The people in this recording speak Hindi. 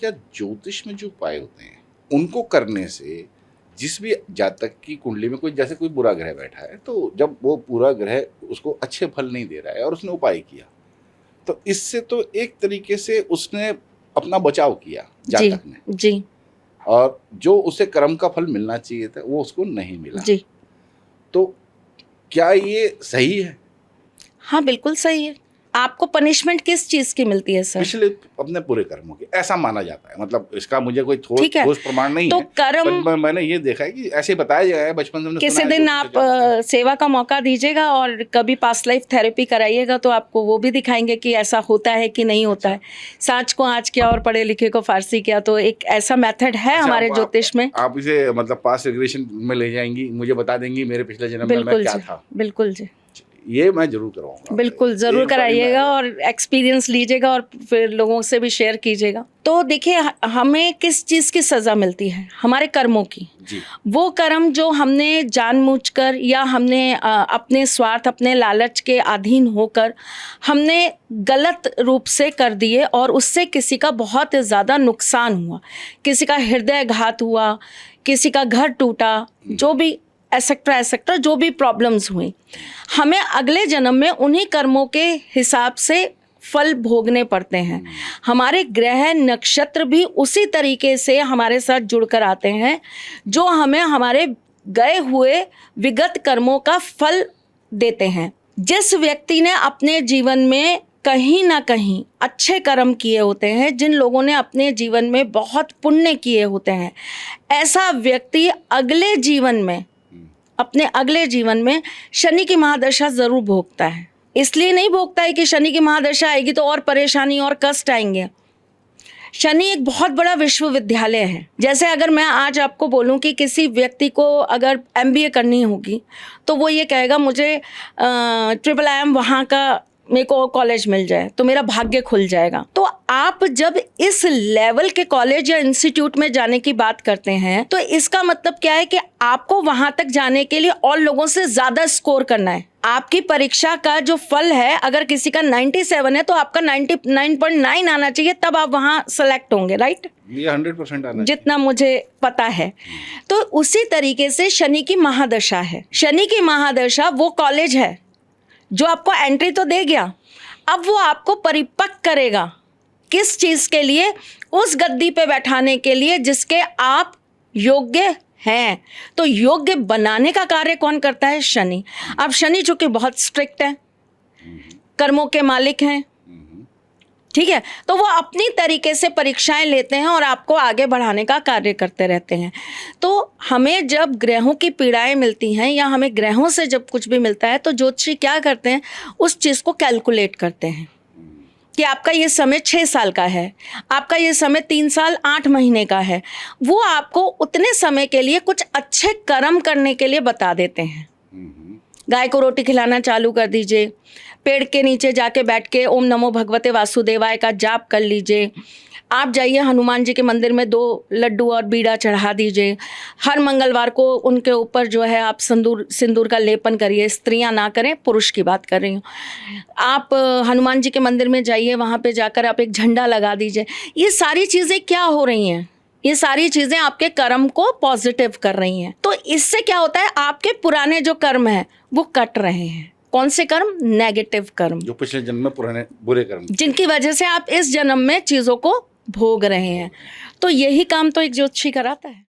या ज्योतिष में जो उपाय होते हैं उनको करने से जिस भी जातक की कुंडली में कोई जैसे कोई बुरा ग्रह बैठा है, तो जब वो पूरा ग्रह उसको अच्छे फल नहीं दे रहा है और उसने उपाय किया, तो इससे तो एक तरीके से उसने अपना बचाव किया जातक ने जी। और जो उसे कर्म का फल मिलना चाहिए था वो उसको नहीं मिला जी। तो क्या ये सही है? हाँ बिल्कुल सही है। आपको पनिशमेंट किस चीज की मिलती है सर? पिछले अपने पूरे कर्मों की, ऐसा माना जाता है। मतलब इसका मुझे कोई ठोस प्रमाण नहीं तो है, कर्म पर मैंने ये देखा है कि ऐसे बताया गया है, बचपन से हमने किसी सुना है। दिन आप सेवा का मौका दीजिएगा और कभी पास्ट लाइफ थेरेपी कराइएगा तो आपको वो भी दिखाएंगे कि ऐसा होता है कि नहीं होता है। सांच को आँच किया और पढ़े लिखे को फारसी किया, तो एक ऐसा मेथड है हमारे ज्योतिष में। आप इसे मतलब पास्ट रिग्रेशन में ले जाएंगी, मुझे बता देंगी मेरे पिछले जन्म में मैं क्या था? बिल्कुल जी, ये मैं जरूर करवाऊंगा। बिल्कुल जरूर कराइएगा और एक्सपीरियंस लीजिएगा और फिर लोगों से भी शेयर कीजिएगा। तो देखिए, हमें किस चीज़ की सज़ा मिलती है? हमारे कर्मों की जी। वो कर्म जो हमने जानबूझकर या हमने अपने स्वार्थ, अपने लालच के अधीन होकर हमने गलत रूप से कर दिए और उससे किसी का बहुत ज़्यादा नुकसान हुआ, किसी का हृदय घात हुआ, किसी का घर टूटा, जो भी एसेक्ट्रा जो भी प्रॉब्लम्स हुई, हमें अगले जन्म में उन्हीं कर्मों के हिसाब से फल भोगने पड़ते हैं। हमारे ग्रह नक्षत्र भी उसी तरीके से हमारे साथ जुड़कर आते हैं जो हमें हमारे गए हुए विगत कर्मों का फल देते हैं। जिस व्यक्ति ने अपने जीवन में कहीं ना कहीं अच्छे कर्म किए होते हैं, जिन लोगों ने अपने जीवन में बहुत पुण्य किए होते हैं, ऐसा व्यक्ति अपने अगले जीवन में शनि की महादशा जरूर भोगता है। इसलिए नहीं भोगता है कि शनि की महादशा आएगी तो और परेशानी और कष्ट आएंगे। शनि एक बहुत बड़ा विश्वविद्यालय है। जैसे अगर मैं आज आपको बोलूं कि किसी व्यक्ति को अगर MBA करनी होगी तो वो ये कहेगा मुझे IIIM वहाँ का मेरे को कॉलेज मिल जाए तो मेरा भाग्य खुल जाएगा। तो आप जब इस लेवल के कॉलेज या इंस्टीट्यूट में जाने की बात करते हैं तो इसका मतलब क्या है कि आपको वहां तक जाने के लिए और लोगों से ज्यादा स्कोर करना है। आपकी परीक्षा का जो फल है, अगर किसी का 97 है तो आपका 99.9 आना चाहिए, तब आप वहां सेलेक्ट होंगे, राइट? ये 100% आना जितना मुझे पता है। तो उसी तरीके से शनि की महादशा है। शनि की महादशा वो कॉलेज है जो आपको एंट्री तो दे गया, अब वो आपको परिपक्व करेगा किस चीज़ के लिए? उस गद्दी पे बैठाने के लिए जिसके आप योग्य हैं। तो योग्य बनाने का कार्य कौन करता है? शनि। अब शनि चूंकि बहुत स्ट्रिक्ट है, कर्मों के मालिक हैं, ठीक है, तो वो अपनी तरीके से परीक्षाएं लेते हैं और आपको आगे बढ़ाने का कार्य करते रहते हैं। तो हमें जब ग्रहों की पीड़ाएं मिलती हैं या हमें ग्रहों से जब कुछ भी मिलता है तो ज्योतिषी क्या करते हैं? उस चीज़ को कैलकुलेट करते हैं कि आपका ये समय 6 साल का है, आपका ये समय 3 साल 8 महीने का है। वो आपको उतने समय के लिए कुछ अच्छे कर्म करने के लिए बता देते हैं। गाय को रोटी खिलाना चालू कर दीजिए, पेड़ के नीचे जाके बैठ के ओम नमो भगवते वासुदेवाय का जाप कर लीजिए, आप जाइए हनुमान जी के मंदिर में 2 लड्डू और बीड़ा चढ़ा दीजिए, हर मंगलवार को उनके ऊपर जो है आप सिंदूर का लेपन करिए। स्त्रियां ना करें, पुरुष की बात कर रही हूँ। आप हनुमान जी के मंदिर में जाइए, वहाँ पे जाकर आप एक झंडा लगा दीजिए। ये सारी चीज़ें क्या हो रही हैं? ये सारी चीज़ें आपके कर्म को पॉजिटिव कर रही हैं। तो इससे क्या होता है? आपके पुराने जो कर्म हैं वो कट रहे हैं। कौन से कर्म? नेगेटिव कर्म, जो पिछले जन्म में पुराने बुरे कर्म, जिनकी वजह से आप इस जन्म में चीज़ों को भोग रहे हैं। तो यही काम तो एक ज्योतिषी कराता है।